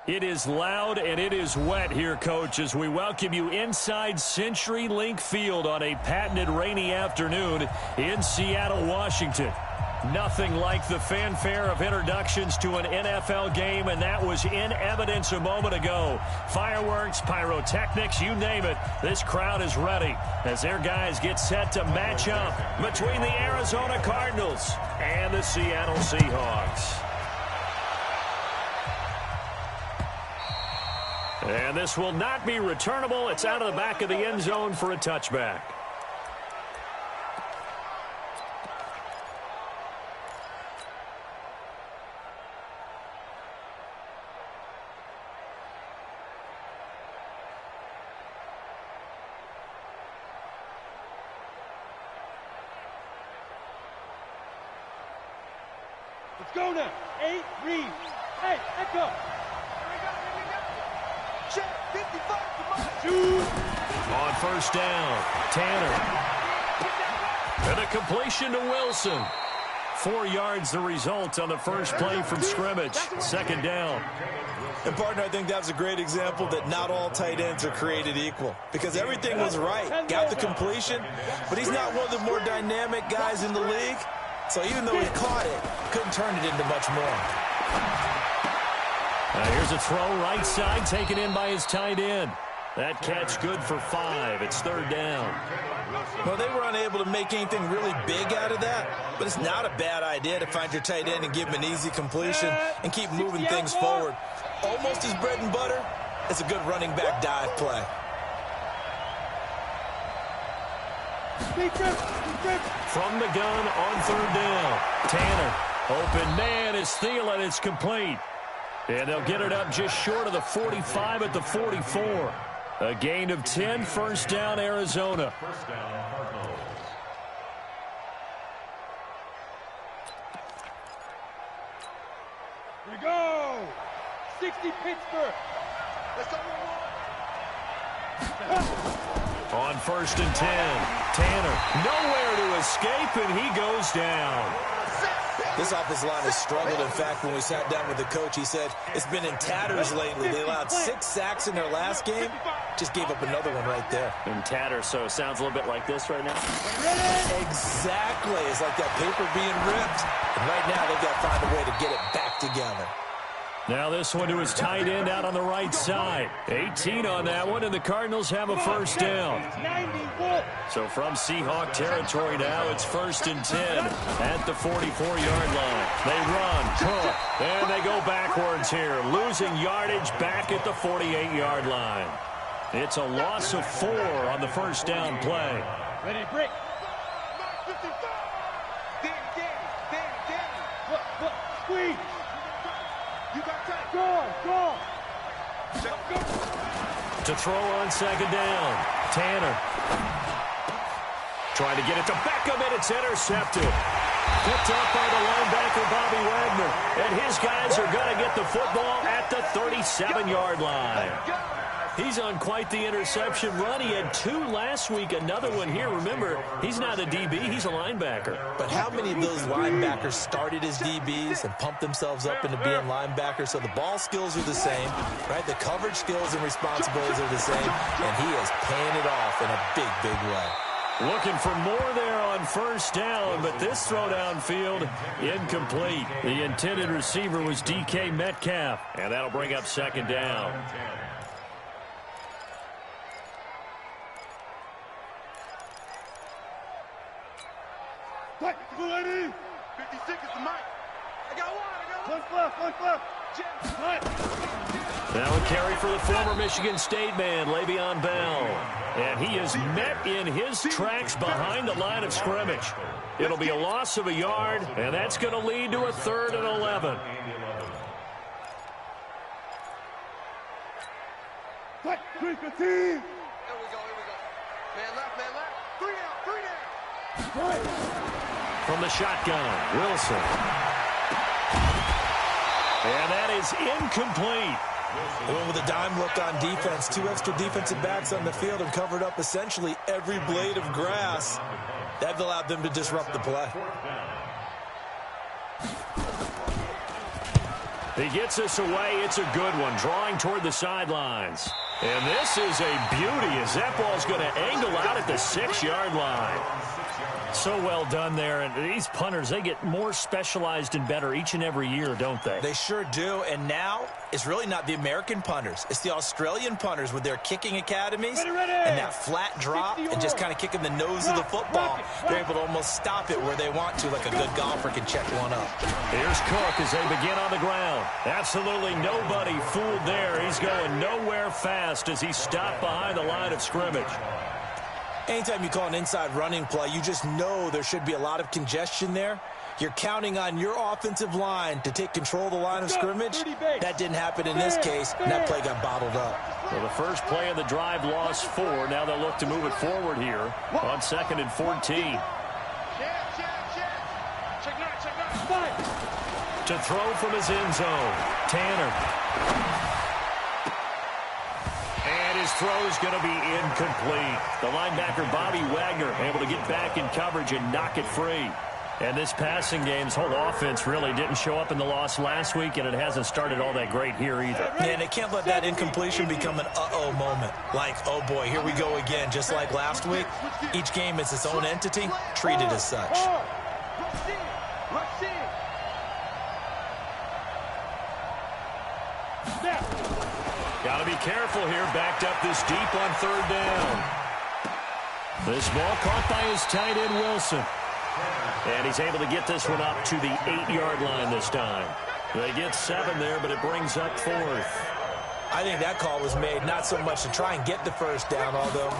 It is loud and it is wet here, Coach, as we welcome you inside CenturyLink Field on a patented rainy afternoon in Seattle, Washington. Nothing like the fanfare of introductions to an NFL game, and that was in evidence a moment ago. Fireworks, pyrotechnics, you name it. This crowd is ready as their guys get set to match up between the Arizona Cardinals and the Seattle Seahawks. And this will not be returnable. It's out of the back of the end zone for a touchback. Let's go now. 8, read. Hey, echo. Check, 55, come on. Shoot. On first down, Tanner. And a completion to Wilson. 4 yards the result on the first play from scrimmage. Second down. And, partner, I think that's a great example that not all tight ends are created equal. Because everything was right. Got the completion, but he's not one of the more dynamic guys in the league. So even though he caught it, couldn't turn it into much more. Here's a throw right side, taken in by his tight end. That catch good for 5. It's third down. Well, they were unable to make anything really big out of that, but it's not a bad idea to find your tight end and give him an easy completion and keep moving things forward. Almost his bread and butter. It's a good running back dive play. From the gun on third down. Tanner. Open man is Thielen. It's complete. And they'll get it up just short of the 45 at the 44. A gain of 10, first down, Arizona. Here we go. 60 Pittsburgh. Let's go. On first and 10, Tanner. Nowhere to escape, and he goes down. This offensive line has struggled. In fact, when we sat down with the coach, he said it's been in tatters lately. They allowed 6 sacks in their last game. Just gave up another one right there. In tatters, so it sounds a little bit like this right now. Exactly. It's like that paper being ripped. And right now, they've got to find a way to get it back together. Now this one to his tight end out on the right side. 18 on that one, and the Cardinals have a first down. So from Seahawk territory now, it's first and 10 at the 44-yard line. They run, cook, and they go backwards here, losing yardage back at the 48-yard line. It's a loss of 4 on the first down play. Ready to break. Squeeze. You got time. Go. To throw on second down, Tanner. Trying to get it to Beckham, and it's intercepted. Picked up by the linebacker, Bobby Wagner. And his guys are going to get the football at the 37-yard line. He's on quite the interception run. He had 2 last week, another one here. Remember, he's not a DB, he's a linebacker. But how many of those linebackers started as DBs and pumped themselves up into being linebackers? So the ball skills are the same, right? The coverage skills and responsibilities are the same, and he is paying it off in a big, big way. Looking for more there on first down, but this throw downfield, incomplete. The intended receiver was DK Metcalf, and that'll bring up second down. What? 56 is the mic. I got one. One left. Now a carry for the former Michigan State man, Le'Veon Bell. And he is met in his tracks behind the line of scrimmage. It'll be a loss of a yard, and that's going to lead to a 3rd and 11. What? 3-15. Man left. 3 down. From the shotgun, Wilson. And that is incomplete. They went with a dime look on defense. 2 extra defensive backs on the field and covered up essentially every blade of grass. That allowed them to disrupt the play. He gets this away. It's a good one, drawing toward the sidelines. And this is a beauty as that ball's going to angle out at the 6-yard line. So well done there. And these punters, they get more specialized and better each and every year, don't they? They sure do. And now it's really not the American punters. It's the Australian punters with their kicking academies and that flat drop and just kind of kicking the nose of the football. They're able to almost stop it where they want to, like a good golfer can check one up. Here's Cook as they begin on the ground. Absolutely nobody fooled there. He's going nowhere fast as he stopped behind the line of scrimmage. Anytime you call an inside running play, you just know there should be a lot of congestion there. You're counting on your offensive line to take control of the line of scrimmage. That didn't happen in this case, and that play got bottled up. Well, the first play of the drive lost 4. Now they'll look to move it forward here on 2nd and 14. To throw from his end zone, Tanner. And his throw's going to be incomplete. The linebacker, Bobby Wagner, able to get back in coverage and knock it free. And this passing game's whole offense really didn't show up in the loss last week, and it hasn't started all that great here either. Yeah, and they can't let that incompletion become an uh-oh moment. Like, oh boy, here we go again. Just like last week, each game is its own entity, treated as such. Got to be careful here, backed up this deep on 3rd down. This ball caught by his tight end, Wilson. And he's able to get this one up to the 8-yard line this time. They get 7 there, but it brings up 4th. I think that call was made not so much to try and get the first down, although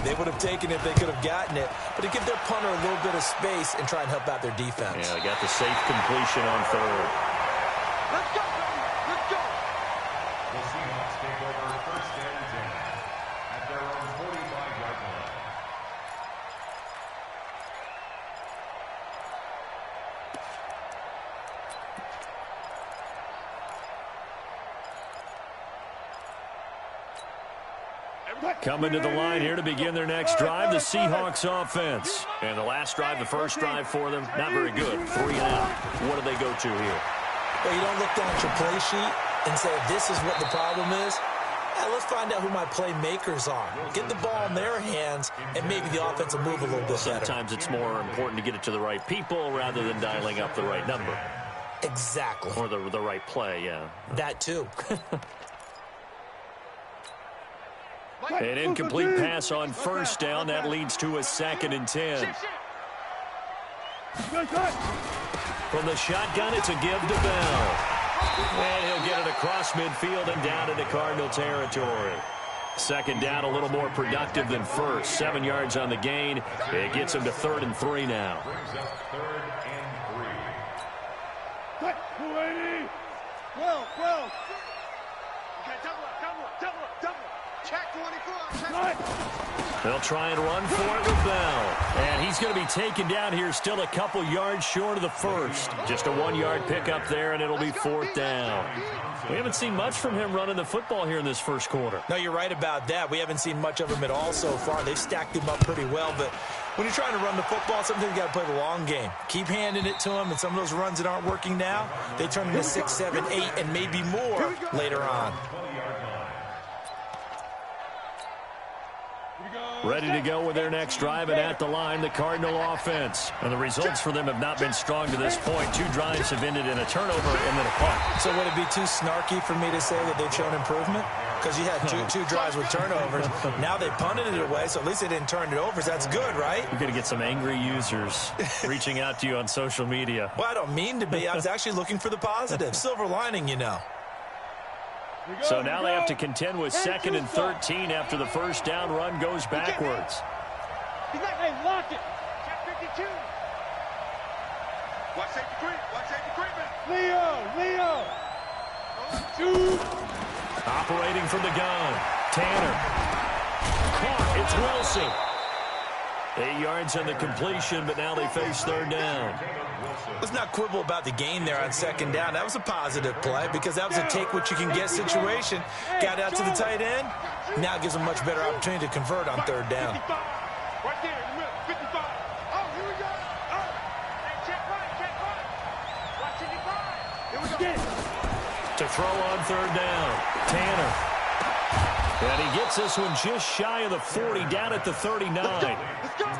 they would have taken it if they could have gotten it, but to give their punter a little bit of space and try and help out their defense. Yeah, they got the safe completion on 3rd. Let's go, baby. Let's go. The Seahawks take over 1st and 10 at their own 45-yard line. Coming to the line here to begin their next drive, the Seahawks offense. And the last drive, the first drive for them, not very good. 3 and out. What do they go to here? Well, you don't look down at your play sheet and say, this is what the problem is. Let's find out who my playmakers are. Get the ball in their hands, and maybe the offense will move a little bit better. Sometimes it's more important to get it to the right people rather than dialing up the right number. Exactly. Or the right play, yeah. That too. An incomplete pass on 1st down. That leads to a 2nd and 10. From the shotgun, it's a give to Bell. And he'll get it across midfield and down into Cardinal territory. 2nd down, a little more productive than 1st. 7 yards on the gain. It gets him to 3rd and 3 now. Brings up 3rd and 3. 12. Okay, double up. Check 24. They'll try and run for it with Bell. And he's going to be taken down here, still a couple yards short of the 1st. Just a 1-yard pickup there, and it'll be 4th down. We haven't seen much from him running the football here in this first quarter. No, you're right about that. We haven't seen much of him at all so far. They've stacked him up pretty well, but when you're trying to run the football, sometimes you got to play the long game. Keep handing it to him, and some of those runs that aren't working now, they turn into 6, 7, 8, and maybe more later on. Ready to go with their next drive, and at the line, the Cardinal offense. And the results for them have not been strong to this point. 2 drives have ended in a turnover and then a punt. So would it be too snarky for me to say that they've shown improvement? Because you had two drives with turnovers. Now they punted it away, so at least they didn't turn it over. So that's good, right? You're going to get some angry users reaching out to you on social media. Well, I don't mean to be. I was actually looking for the positive. Silver lining, you know. So now they have to contend with 2nd and 13 after the first down run goes backwards. Hey, lock it. Check 52. Watch safety creep, Leo. 2. Operating from the gun. Tanner. Caught. It's Wilson. 8 yards on the completion, but now they face 3rd down. Let's not quibble about the gain there on 2nd down. That was a positive play because that was a take-what-you-can-get situation. Got out to the tight end. Now it gives them much better opportunity to convert on 3rd down. Right there in the middle, 55. Oh, here we go. Oh, hey, check right. Watch 55. Here we go. To throw on third down, Tanner. And he gets this one just shy of the 40, down at the 39.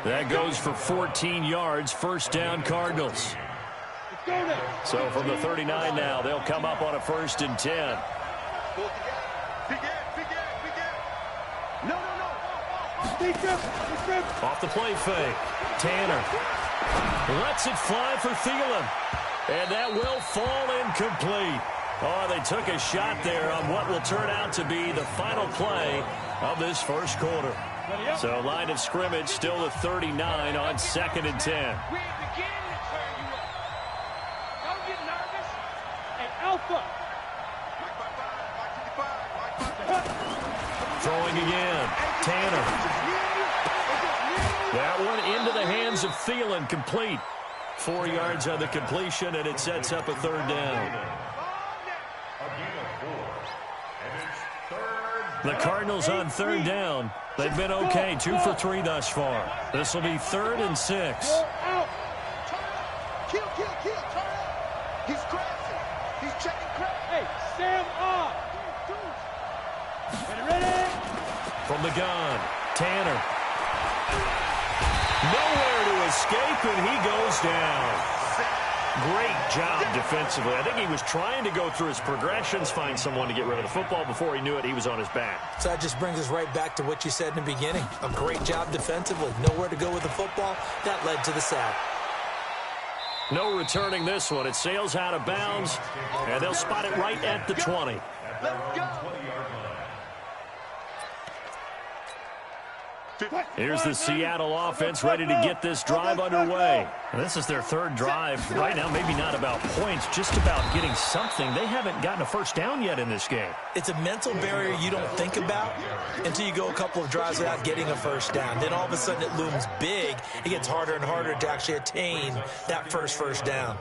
That goes for 14 yards, first down Cardinals. So from the 39 now, they'll come up on a 1st and 10. Off the play fake, Tanner lets it fly for Thielen. And that will fall incomplete. Oh, they took a shot there on what will turn out to be the final play of this first quarter. So line of scrimmage still the 39 on 2nd and 10. Throwing again, Tanner. That one into the hands of Thielen, complete. 4 yards on the completion, and it sets up a 3rd down. The Cardinals on 3rd down. They've been okay, 2 for 3 thus far. This will be 3rd and 6. Kill. He's crashing. He's checking crash. Hey, Sam off. Ready? From the gun, Tanner. Nowhere to escape, and he goes down. Great job defensively. I think he was trying to go through his progressions, find someone to get rid of the football. Before he knew it, he was on his back. So that just brings us right back to what you said in the beginning. A great job defensively. Nowhere to go with the football. That led to the sack. No returning this one. It sails out of bounds, and they'll spot it right at the 20. Let's go. Here's the Seattle offense ready to get this drive underway. This is their 3rd drive. Right now, maybe not about points, just about getting something. They haven't gotten a first down yet in this game. It's a mental barrier you don't think about until you go a couple of drives without getting a first down. Then all of a sudden it looms big. It gets harder and harder to actually attain that first down.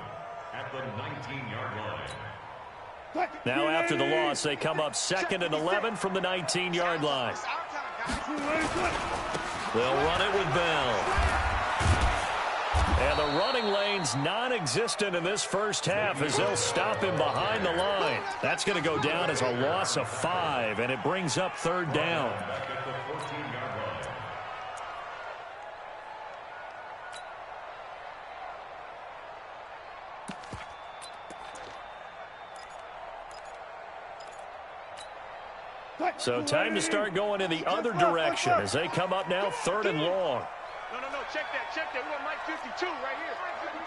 At the 19-yard line. Now after the loss, they come up 2nd and 11 from the 19-yard line. They'll run it with Bell. And the running lane's non-existent in this first half as they'll stop him behind the line. That's going to go down as a loss of 5, and it brings up 3rd down. So time to start going in the other direction as they come up now 3rd and long. No, check that. We want Mike 52 right here.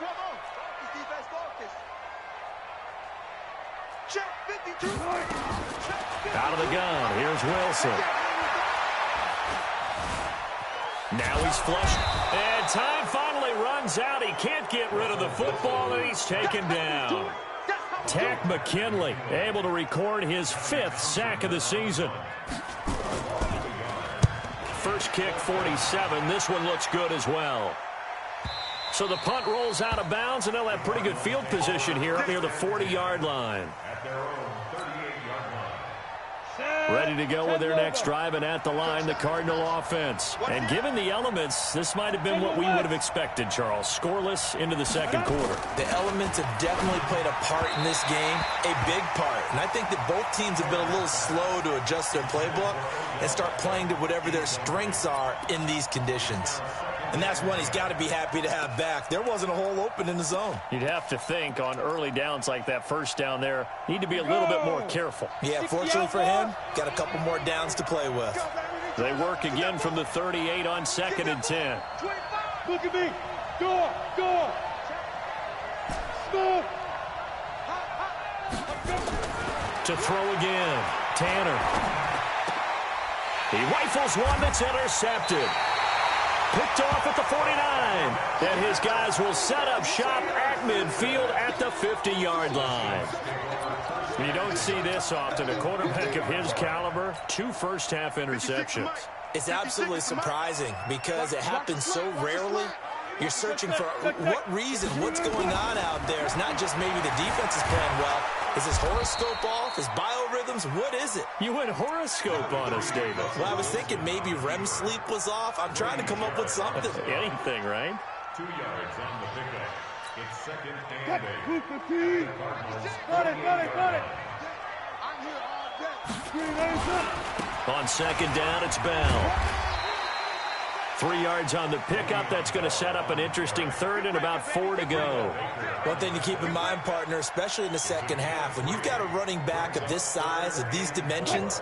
Come on. This defense focus. Check 52. Out of the gun, here's Wilson. Now he's flushed. And time finally runs out. He can't get rid of the football, and he's taken down. Tack McKinley able to record his 5th sack of the season. First kick, 47. This one looks good as well. So the punt rolls out of bounds, and they'll have pretty good field position here up near the 40-yard line. Ready to go with their next drive, and at the line, the Cardinal offense. And given the elements, this might have been what we would have expected, Charles. Scoreless into the 2nd quarter. The elements have definitely played a part in this game, a big part. And I think that both teams have been a little slow to adjust their playbook and start playing to whatever their strengths are in these conditions. And that's one he's got to be happy to have back. There wasn't a hole open in the zone. You'd have to think on early downs like that, first down there, need to be a little bit more careful. Yeah, fortunately for him, got a couple more downs to play with. They work again from the 38 on 2nd and 10. Look at me. Go. To throw again, Tanner. He rifles one that's intercepted. Picked off at the 49. And his guys will set up shop at midfield at the 50-yard line. You don't see this often. A quarterback of his caliber, 2 first-half interceptions. It's absolutely surprising because it happens so rarely. You're searching for what reason, what's going on out there. It's not just maybe the defense is playing well. Is his horoscope off? His biorhythms? What is it? You went horoscope on us, David. Well, I was thinking maybe REM sleep was off. I'm trying to come up with something. Anything, right? 2 yards on the pickup. It's 2nd and 8. Got it. On second down, it's Bell. 3 yards on the pickup. That's going to set up an interesting third and about 4 to go. One thing to keep in mind, partner, especially in the second half, when you've got a running back of this size, of these dimensions,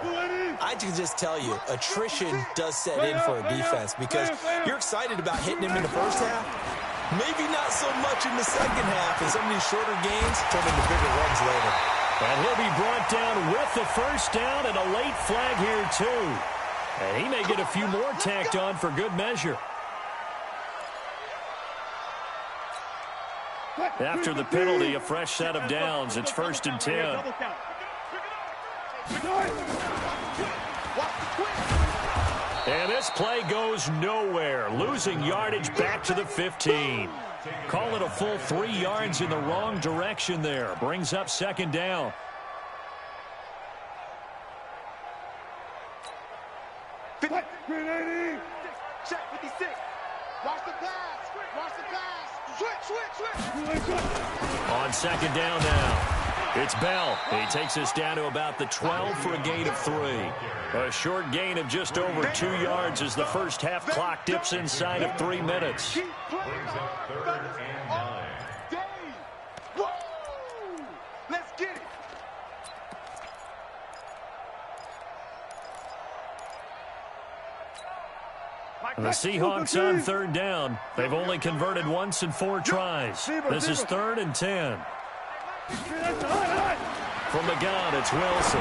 I can just tell you, attrition does set in for a defense because you're excited about hitting him in the first half. Maybe not so much in the second half, and some of these shorter gains turn into bigger runs later. And he'll be brought down with the first down and a late flag here, too. And he may get a few more tacked on for good measure. After the penalty, a fresh set of downs. It's 1st and 10. And this play goes nowhere. Losing yardage back to the 15. Call it a full 3 yards in the wrong direction there. Brings up second down. Check 56. Watch the pass. Watch the pass. Switch. On second down now. It's Bell. He takes us down to about the 12 for a gain of 3. A short gain of just over 2 yards as the first half clock dips inside of 3 minutes. Keep playing. All day. Whoa! Let's get it. The Seahawks on third down. They've only converted once in 4 tries. This is 3rd and 10. From the gun, it's Wilson.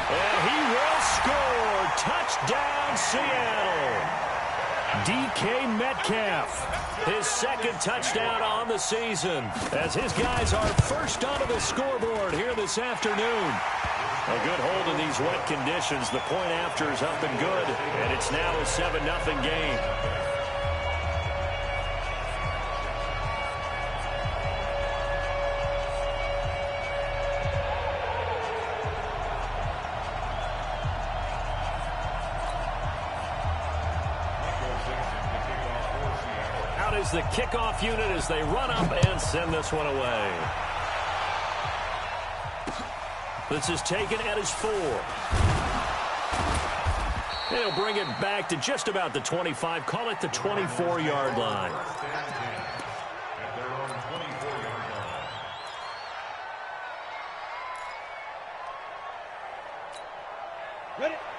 And he will score. Touchdown, Seattle. DK Metcalf. His second touchdown on the season as his guys are first onto the scoreboard here this afternoon. A good hold in these wet conditions. The point after is up and good, and it's now a 7-0 game. Out is the kickoff unit as they run up and send this one away. This is taken at his 4. He'll bring it back to just about the 25. Call it the 24-yard line.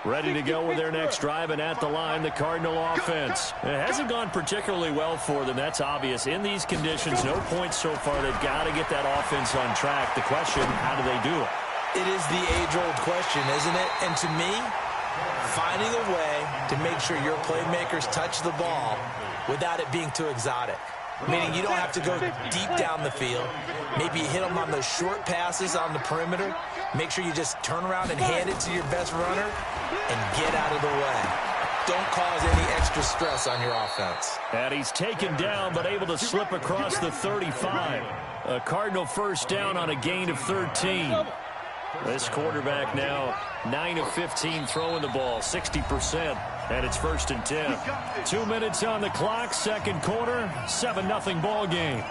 Ready to go with their next drive, and at the line, the Cardinal offense. It hasn't gone particularly well for them. That's obvious. In these conditions, no points so far. They've got to get that offense on track. The question, how do they do it? It is the age-old question, isn't it? And to me, finding a way to make sure your playmakers touch the ball without it being too exotic. Meaning you don't have to go deep down the field. Maybe you hit them on those short passes on the perimeter. Make sure you just turn around and hand it to your best runner and get out of the way. Don't cause any extra stress on your offense. And he's taken down but able to slip across the 35. A Cardinal first down on a gain of 13. This quarterback now 9 of 15 throwing the ball, 60%, and it's 1st and 10. 2 minutes on the clock, second quarter, 7-0 ball game.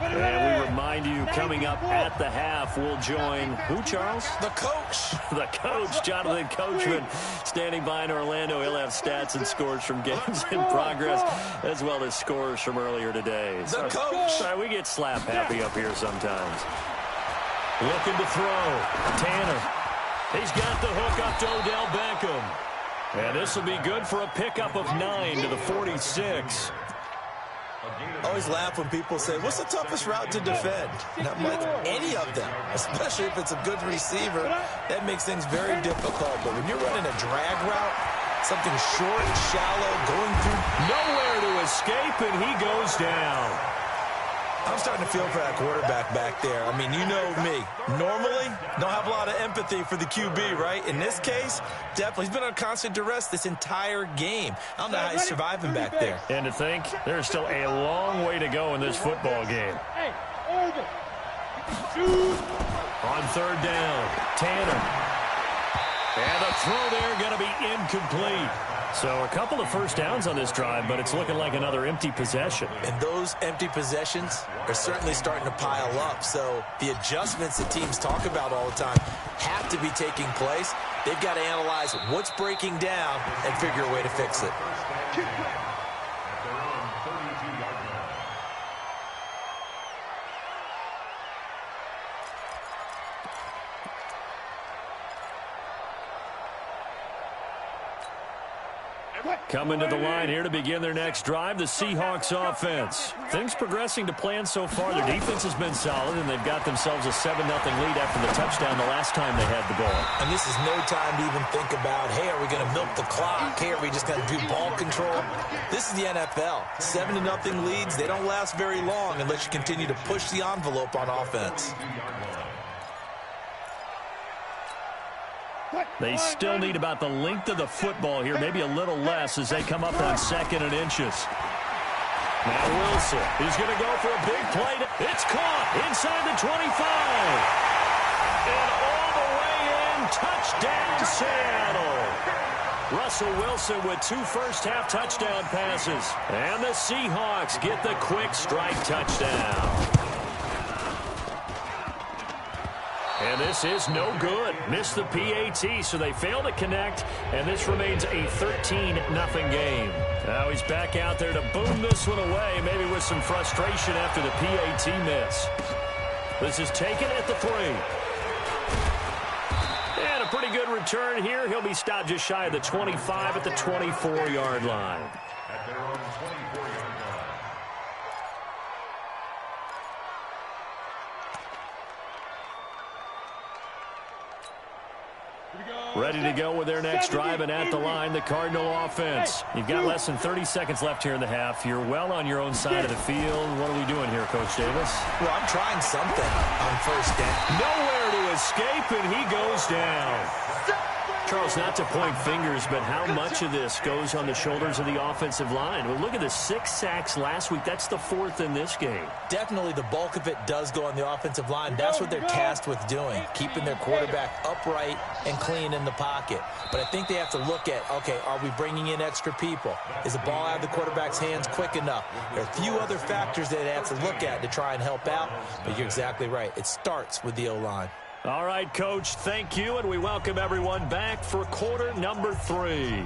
And we remind you, coming up at the half, we'll join who, Charles? The coach. The coach, Jonathan Coachman, standing by in Orlando. He'll have stats and scores from games in progress, as well as scores from earlier today. The coach. Sorry, we get slap happy up here sometimes. Looking to throw. Tanner. He's got the hook up to Odell Beckham. And this will be good for a pickup of 9 to the 46. I always laugh when people say, what's the toughest route to defend? And I'm like, any of them, especially if it's a good receiver. That makes things very difficult. But when you're running a drag route, something short, shallow, going through nowhere to escape, and he goes down. I'm starting to feel for that quarterback back there. I mean, you know me. Normally, don't have a lot of empathy for the QB, right? In this case, definitely. He's been on constant duress this entire game. I don't know how he's surviving back there. And to think, there's still a long way to go in this football game. On third down, Tanner. And the throw there going to be incomplete. So a couple of first downs on this drive, but it's looking like another empty possession. And those empty possessions are certainly starting to pile up. So the adjustments that teams talk about all the time have to be taking place. They've got to analyze what's breaking down and figure a way to fix it. Coming to the line here to begin their next drive, the Seahawks offense. Things progressing to plan so far. Their defense has been solid, and they've got themselves a 7-0 lead after the touchdown the last time they had the ball. And this is no time to even think about, hey, are we going to milk the clock? Hey, are we just going to do ball control? This is the NFL. 7-0 leads, they don't last very long unless you continue to push the envelope on offense. They still need about the length of the football here, maybe a little less as they come up on 2nd and inches. Now Wilson is going to go for a big play. It's caught inside the 25. And all the way in, touchdown Seattle. Russell Wilson with 2 first-half touchdown passes. And the Seahawks get the quick strike touchdown. And this is no good. Missed the PAT, so they fail to connect, and this remains a 13-0 game. Now he's back out there to boom this one away, maybe with some frustration after the PAT miss. This is taken at the 3. And a pretty good return here. He'll be stopped just shy of the 25 at the 24-yard line. At their own 24-yard line. Ready to go with their next drive, and at the line, the Cardinal offense. You've got less than 30 seconds left here in the half. You're well on your own side of the field. What are we doing here, Coach Davis? Well, I'm trying something on first down. Nowhere to escape, and he goes down. Charles, not to point fingers, but how much of this goes on the shoulders of the offensive line? Well, look at the 6 sacks last week. That's the 4th in this game. Definitely the bulk of it does go on the offensive line. That's what they're tasked with doing, keeping their quarterback upright and clean in the pocket. But I think they have to look at, okay, are we bringing in extra people? Is the ball out of the quarterback's hands quick enough? There are a few other factors that they have to look at to try and help out, but you're exactly right. It starts with the O-line. All right, Coach, thank you, and we welcome everyone back for quarter number 3.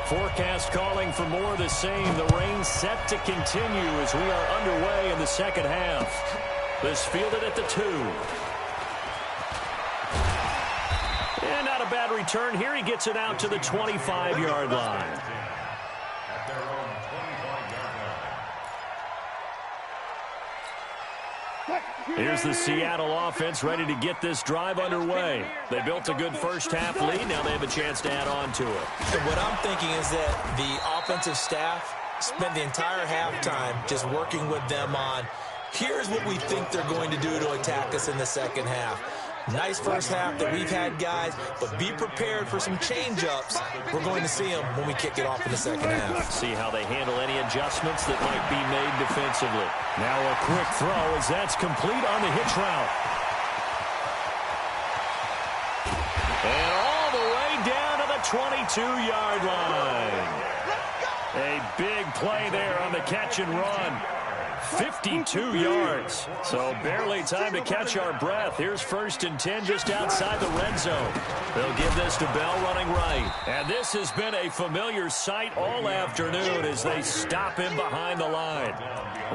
Forecast calling for more of the same. The rain set to continue as we are underway in the second half. This fielded at the 2. And not a bad return here. He gets it out to the 25-yard line. Here's the Seattle offense ready to get this drive underway. They built a good first-half lead. Now they have a chance to add on to it. And what I'm thinking is that the offensive staff spent the entire halftime just working with them on, here's what we think they're going to do to attack us in the second half. Nice first half that we've had, guys, but be prepared for some change-ups. We're going to see them when we kick it off in the second half. See how they handle any adjustments that might be made defensively. Now a quick throw as that's complete on the hitch route. And all the way down to the 22-yard line. A big play there on the catch and run. 52 yards. So barely time to catch our breath. Here's 1st and 10 just outside the red zone. They'll give this to Bell running right. And this has been a familiar sight all afternoon as they stop him behind the line.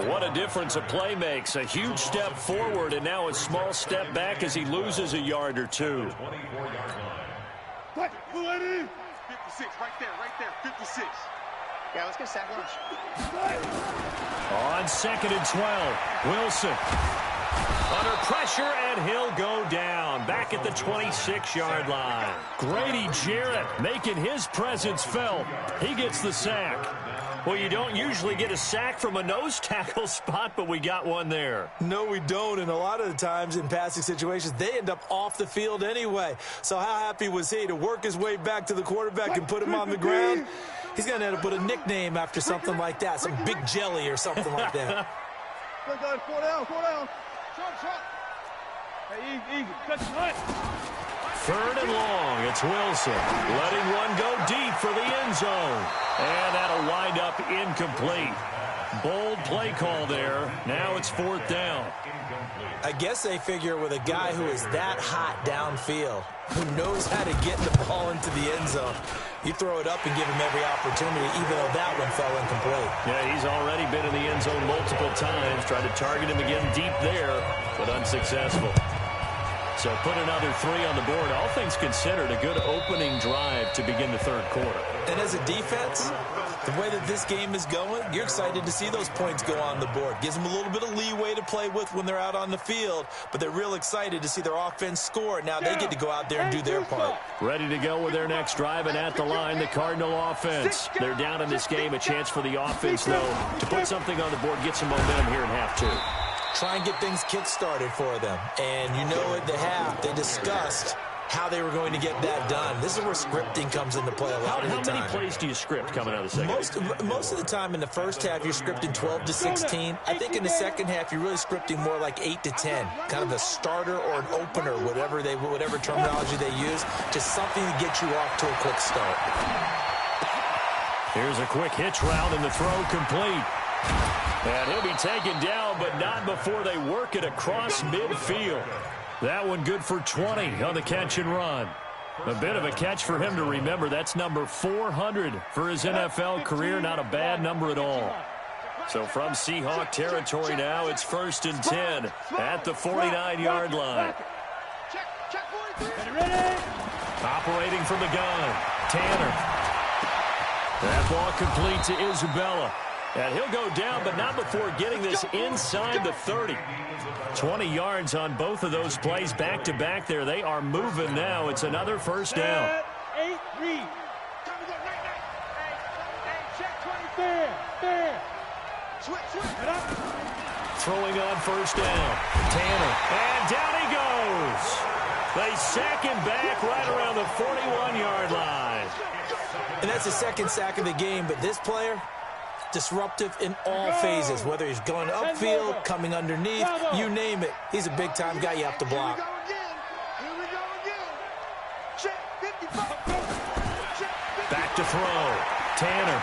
What a difference a play makes. A huge step forward and now a small step back as he loses a yard or 2. 56, right there, 56. Yeah, let's get sack lunch. On 2nd and 12, Wilson under pressure, and he'll go down back at the 26-yard line. Grady Jarrett making his presence felt. He gets the sack. Well, you don't usually get a sack from a nose tackle spot, but we got one there. No, we don't, and a lot of the times in passing situations, they end up off the field anyway. So how happy was he to work his way back to the quarterback and put him on the ground? He's going to end up with a nickname after something like that, some Big Jelly or something like that. Go, guys, 4 down. Third and long. It's Wilson letting one go deep for the end zone. And that'll wind up incomplete. Bold play call there. Now it's fourth down. I guess they figure with a guy who is that hot downfield, who knows how to get the ball into the end zone, you throw it up and give him every opportunity, even though that one fell incomplete. Yeah, he's already been in the end zone multiple times. Tried to target him again deep there, but unsuccessful. So put another 3 on the board. All things considered, a good opening drive to begin the third quarter. And as a defense, the way that this game is going, you're excited to see those points go on the board. Gives them a little bit of leeway to play with when they're out on the field, but they're real excited to see their offense score. Now they get to go out there and do their part. Ready to go with their next drive, and at the line, the Cardinal offense. They're down in this game. A chance for the offense, though, to put something on the board, get some momentum here in half 2. Try and get things kick-started for them. And you know at the half, they discussed how they were going to get that done. This is where scripting comes into play a lot of the time. How many plays do you script coming out of the second? Most of the time in the first half, you're scripting 12 to 16. I think in the second half, you're really scripting more like 8 to 10. Kind of a starter or an opener, whatever terminology they use. Just something to get you off to a quick start. Here's a quick hitch route, and the throw complete. And he'll be taken down, but not before they work it across midfield. That one good for 20 on the catch and run. A bit of a catch for him to remember. That's number 400 for his NFL career. Not a bad number at all. So from Seahawk territory now, it's 1st and 10 at the 49-yard line. Operating from the gun, Tanner. That ball complete to Isabella. And he'll go down, but not before getting this inside the 30. 20 yards on both of those plays back-to-back there. They are moving now. It's another first down. Throwing on first down. Tanner. And down he goes. They sack him back right around the 41-yard line. And that's the second sack of the game, but this player, disruptive in all phases, whether he's going upfield, coming underneath, you name it. He's a big-time guy you have to block. Back to throw. Tanner.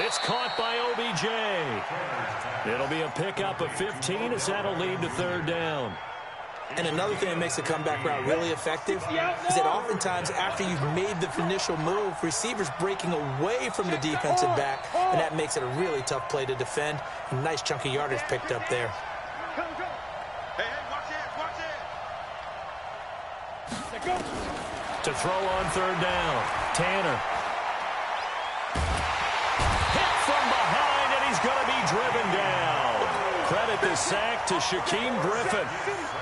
It's caught by OBJ. It'll be a pickup of 15 as that'll lead to third down. And another thing that makes the comeback route really effective is that oftentimes after you've made the initial move, receivers breaking away from the defensive back, and that makes it a really tough play to defend. A nice chunk of yardage picked up there. To throw on third down, Tanner. Hit from behind, and he's going to be driven down. Credit the sack to Shaquem Griffin.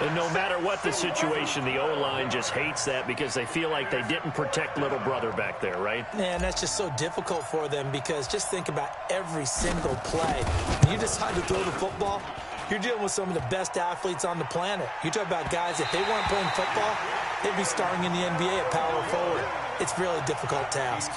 And no matter what the situation, the O-line just hates that because they feel like they didn't protect little brother back there, right? Man, that's just so difficult for them because just think about every single play. When you decide to throw the football, you're dealing with some of the best athletes on the planet. You talk about guys, if they weren't playing football, they'd be starring in the NBA at power forward. It's really a difficult task.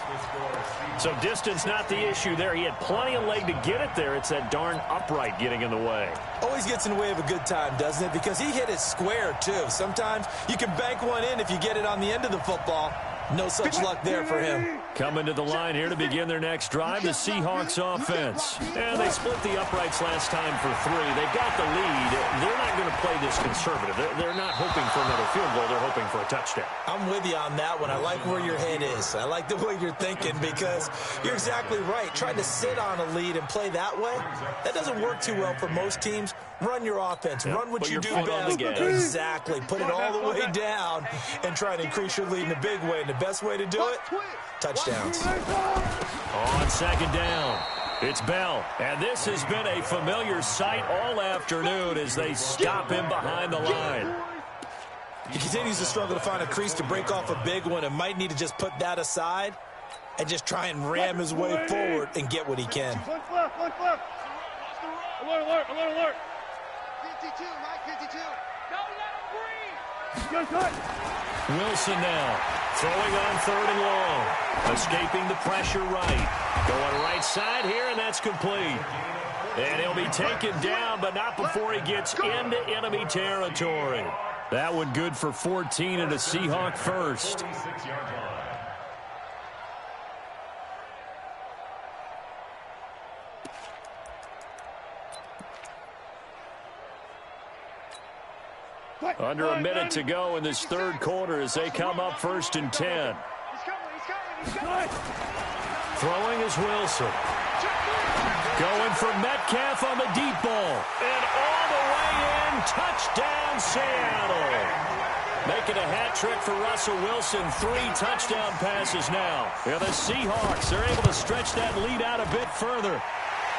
So distance not the issue there. He had plenty of leg to get it there. It's that darn upright getting in the way. Always gets in the way of a good time, doesn't it? Because he hit it square, too. Sometimes you can bank one in if you get it on the end of the football. No such luck there for him. Coming to the line here to begin their next drive, the Seahawks offense. And they split the uprights last time for 3. They've got the lead. They're not going to play this conservative. They're not hoping for another field goal. They're hoping for a touchdown. I'm with you on that one. I like where your head is. I like the way you're thinking because you're exactly right. Trying to sit on a lead and play that way, that doesn't work too well for most teams. Run your offense. Yep. Run what Put you do your best. Exactly. Put it all the way down and try and increase your lead in a big way. And the best way to do it, touchdowns. On second down, it's Bell. And this has been a familiar sight all afternoon as they stop him behind the line. He continues to struggle to find a crease to break off a big one and might need to just put that aside and just try and ram his way forward and get what he can. Alert, alert, alert. 52, Mike, 52. Don't let him breathe. Wilson now throwing on third and long. Escaping the pressure right. Going right side here, and that's complete. And he'll be taken down, but not before he gets into enemy territory. That one good for 14 and a Seahawk first. Under a minute to go in this third quarter as they come up 1st and 10. Throwing is Wilson. Going for Metcalf on the deep ball. And all the way in, touchdown Seattle. Making a hat trick for Russell Wilson. 3 touchdown passes now. Yeah, the Seahawks are able to stretch that lead out a bit further.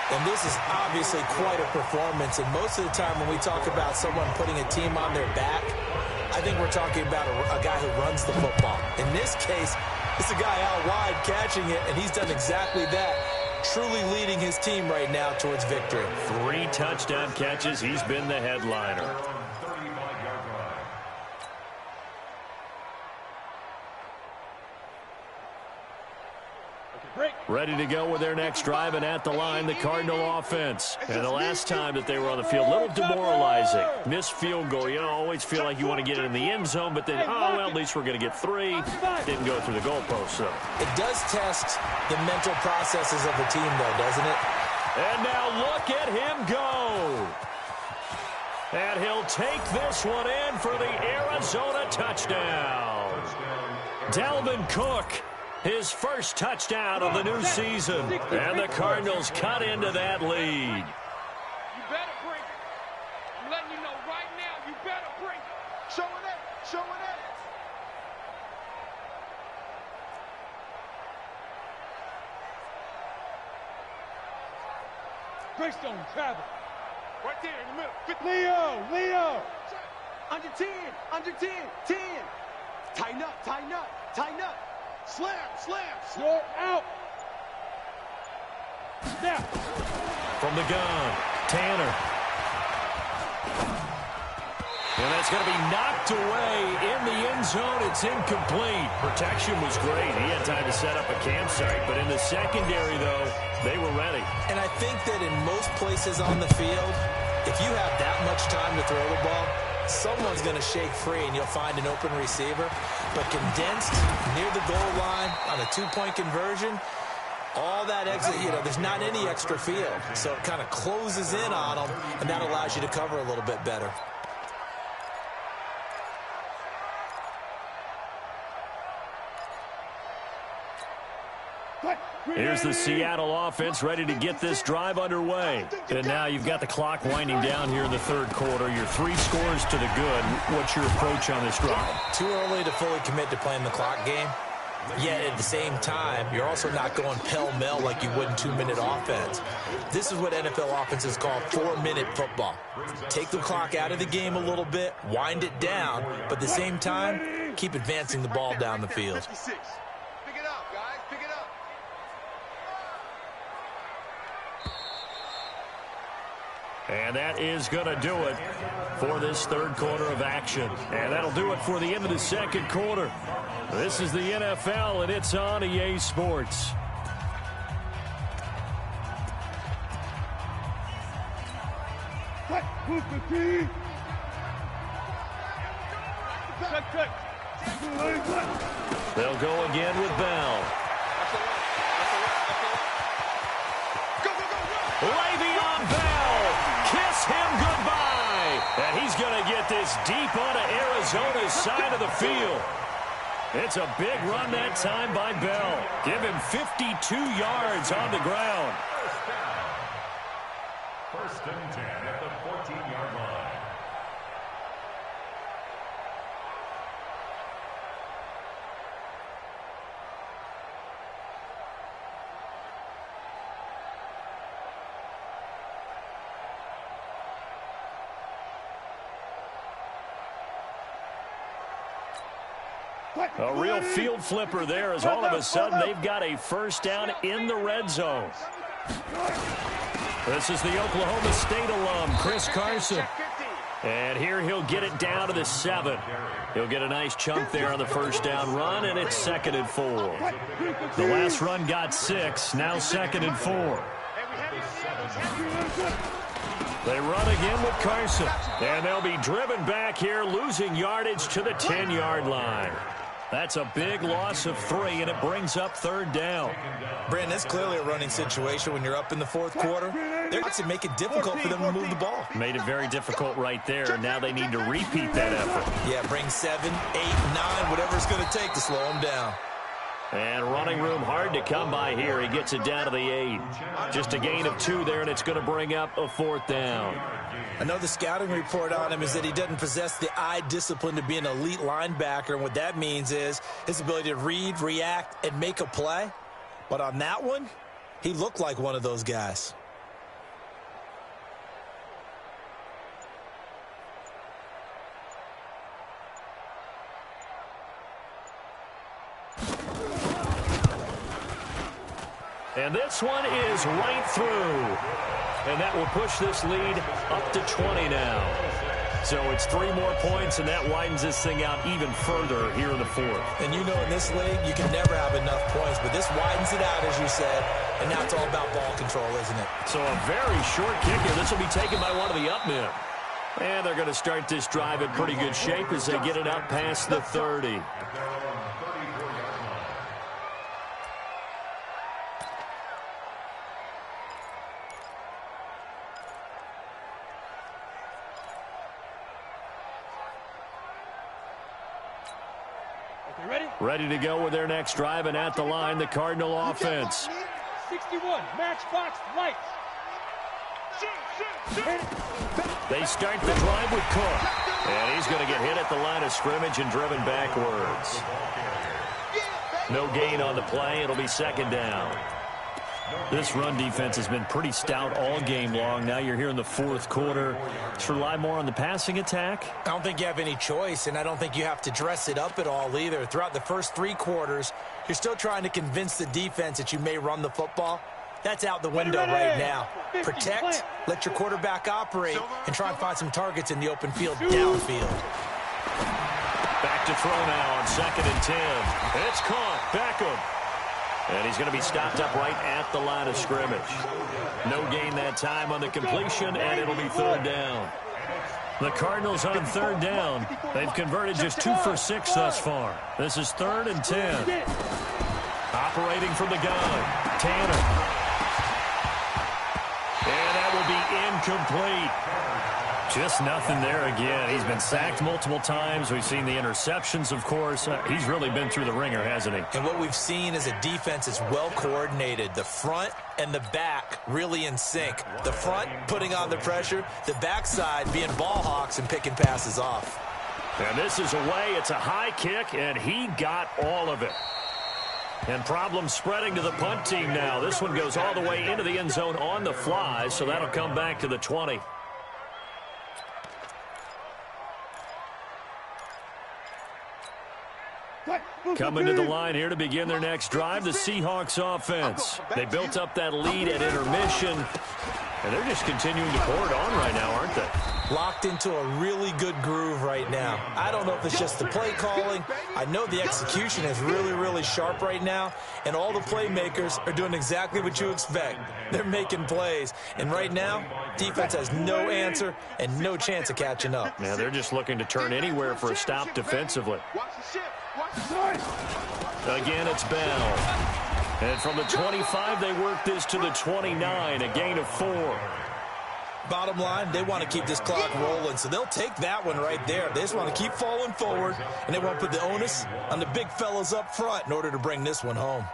And this is obviously quite a performance. And most of the time when we talk about someone putting a team on their back, I think we're talking about a guy who runs the football. In this case, it's a guy out wide catching it, and he's done exactly that, truly leading his team right now towards victory. 3 touchdown catches. He's been the headliner. Ready to go with their next drive, and at the line, the Cardinal offense. And the last time that they were on the field, a little demoralizing. Missed field goal. You know, always feel like you want to get it in the end zone, but then, oh, well, at least we're going to get 3. Didn't go through the goalpost, so. It does test the mental processes of the team, though, doesn't it? And now look at him go. And he'll take this one in for the Arizona touchdown. Dalvin Cook. His first touchdown of the new season. And the Cardinals cut into that lead. You better bring it. I'm letting you know right now, you better bring it. Showing it. Showing it. Greystone, travel. Right there in the middle. Leo. Under 10. Under 10. 10. Tighten up. Tighten up. Tighten up. Slam. Short out. Snap. From the gun, Tanner. And that's going to be knocked away in the end zone. It's incomplete. Protection was great. He had time to set up a campsite. But in the secondary, though, they were ready. And I think that in most places on the field, if you have that much time to throw the ball, someone's going to shake free and you'll find an open receiver. But condensed near the goal line on a 2-point conversion, all that exit, there's not any extra field. So it kind of closes in on them, and that allows you to cover a little bit better. Here's the Seattle offense ready to get this drive underway. And now you've got the clock winding down here in the third quarter. You're 3 scores to the good. What's your approach on this drive? Too early to fully commit to playing the clock game. Yet at the same time, you're also not going pell-mell like you would in 2-minute offense. This is what NFL offenses call 4-minute football. Take the clock out of the game a little bit, wind it down, but at the same time, keep advancing the ball down the field. 56. Pick it up, guys. Pick it up. And that is going to do it for this third quarter of action. And that'll do it for the end of the second quarter. This is the NFL, and it's on EA Sports. They'll go again with Bell. Le'Veon Bell, kiss him goodbye. And he's going to get this deep onto Arizona's side of the field. It's a big run that time by Bell. Give him 52 yards on the ground. First and 10 at the 14-yard line. A real field flipper there as all of a sudden they've got a first down in the red zone. This is the Oklahoma State alum, Chris Carson. And here he'll get it down to the 7. He'll get a nice chunk there on the first down run, and it's 2nd and 4. The last run got 6, now 2nd and 4. Hey, They run again with Carson. And they'll be driven back here, losing yardage to the 10-yard line. That's a big loss of 3, and it brings up 3rd down. Brandon, it's clearly a running situation when you're up in the 4th quarter. They're going to make it difficult for them to move the ball. Made it very difficult right there. Now they need to repeat that effort. Yeah, bring 7, 8, 9, whatever it's going to take to slow them down. And running room hard to come by here. He gets it down to the 8. Just a gain of 2 there, and it's going to bring up a 4th down. Another scouting report on him is that he doesn't possess the eye discipline to be an elite linebacker. And what that means is his ability to read, react, and make a play. But on that one, he looked like one of those guys. And this one is right through. And that will push this lead up to 20 now. So it's 3 more points, and that widens this thing out even further here in the 4th. And you know in this league, you can never have enough points, but this widens it out, as you said, and now it's all about ball control, isn't it? So a very short kick here. This will be taken by one of the up men. And they're going to start this drive in pretty good shape as they get it up past the 30. Ready to go with their next drive, and at the line, the Cardinal offense. 61, matchbox lights. They start the drive with Cook. And he's going to get hit at the line of scrimmage and driven backwards. No gain on the play. It'll be 2nd down. This run defense has been pretty stout all game long. Now you're here in the 4th quarter. To rely more on the passing attack? I don't think you have any choice, and I don't think you have to dress it up at all either. Throughout the first 3 quarters, you're still trying to convince the defense that you may run the football. That's out the window right now. Protect, let your quarterback operate, and try and find some targets in the open field downfield. Back to throw now on 2nd and 10. It's caught. Beckham. And he's going to be stopped up right at the line of scrimmage. No gain that time on the completion, and it'll be 3rd down. The Cardinals on 3rd down. They've converted just 2 for 6 thus far. This is 3rd and 10. Operating from the gun, Tanner. And that will be incomplete. Just nothing there again. He's been sacked multiple times. We've seen the interceptions, of course. He's really been through the ringer, hasn't he? And what we've seen is a defense that's well coordinated. The front and the back really in sync. The front putting on the pressure. The backside being ball hawks and picking passes off. And this is away. It's a high kick, and he got all of it. And problems spreading to the punt team now. This one goes all the way into the end zone on the fly, so that'll come back to the 20. Coming to the line here to begin their next drive, the Seahawks offense. They built up that lead at intermission, and they're just continuing to pour it on right now, aren't they? Locked into a really good groove right now. I don't know if it's just the play calling. I know the execution is really, really sharp right now, and all the playmakers are doing exactly what you expect. They're making plays, and right now, defense has no answer and no chance of catching up. Yeah, they're just looking to turn anywhere for a stop defensively. Again, it's Bell. And from the 25, they work this to the 29, a gain of 4. Bottom line, they want to keep this clock rolling, so they'll take that one right there. They just want to keep falling forward, and they want to put the onus on the big fellas up front in order to bring this one home.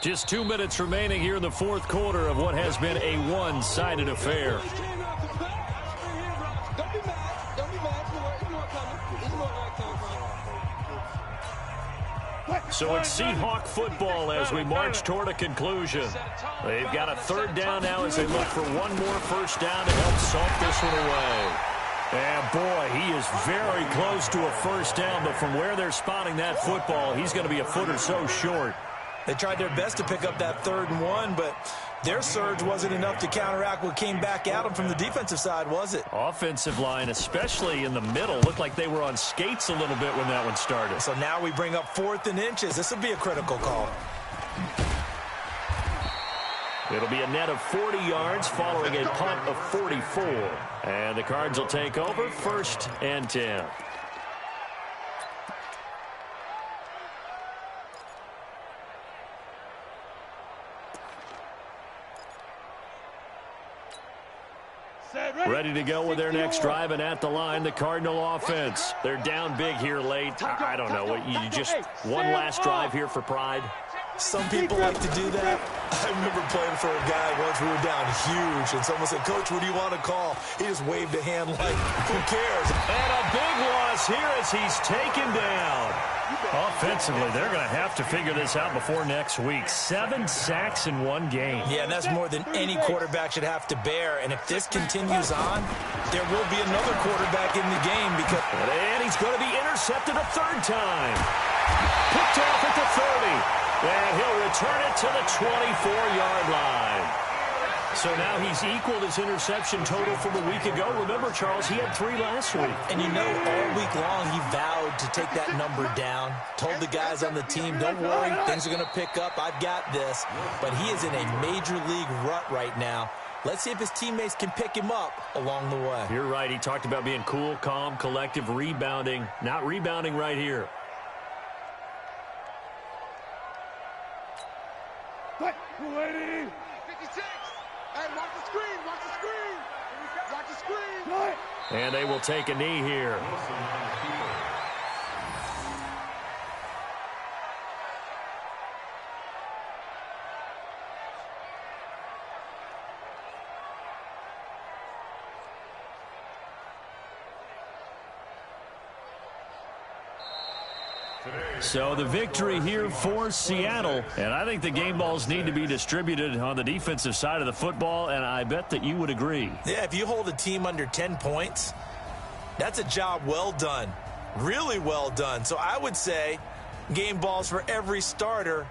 Just 2 minutes remaining here in the 4th quarter of what has been a one-sided affair. So it's Seahawk football as we march toward a conclusion. They've got a 3rd down now as they look for one more first down to help salt this one away. And boy, he is very close to a first down, but from where they're spotting that football, he's going to be a foot or so short. They tried their best to pick up that 3rd and 1, but their surge wasn't enough to counteract what came back at them from the defensive side, was it? Offensive line, especially in the middle, looked like they were on skates a little bit when that one started. So now we bring up 4th and inches. This will be a critical call. It'll be a net of 40 yards following a punt of 44. And the Cards will take over 1st and 10. Ready to go with their next drive, and at the line, the Cardinal offense. They're down big here late. I don't know. You just one last drive here for pride? Some people like to do that. I remember playing for a guy once. We were down huge, and someone said, "Coach, what do you want to call?" He just waved a hand like, who cares? And a big loss here as he's taken down. Offensively, they're going to have to figure this out before next week. 7 sacks in one game. Yeah, and that's more than any quarterback should have to bear. And if this continues on, there will be another quarterback in the game because... And he's going to be intercepted a 3rd time. Picked off at the 30. And he'll return it to the 24-yard line. So now he's equaled his interception total from a week ago. Remember, Charles, he had 3 last week. And you know, all week long he vowed to take that number down. Told the guys on the team, don't worry, things are going to pick up. I've got this. But he is in a major league rut right now. Let's see if his teammates can pick him up along the way. You're right. He talked about being cool, calm, collective, rebounding. Not rebounding right here. Lady. 56. Hey, watch the screen. Watch the screen. Watch the screen. And they will take a knee here. So the victory here for Seattle. And I think the game balls need to be distributed on the defensive side of the football, and I bet that you would agree. Yeah, if you hold a team under 10 points, that's a job well done. Really well done. So I would say game balls for every starter.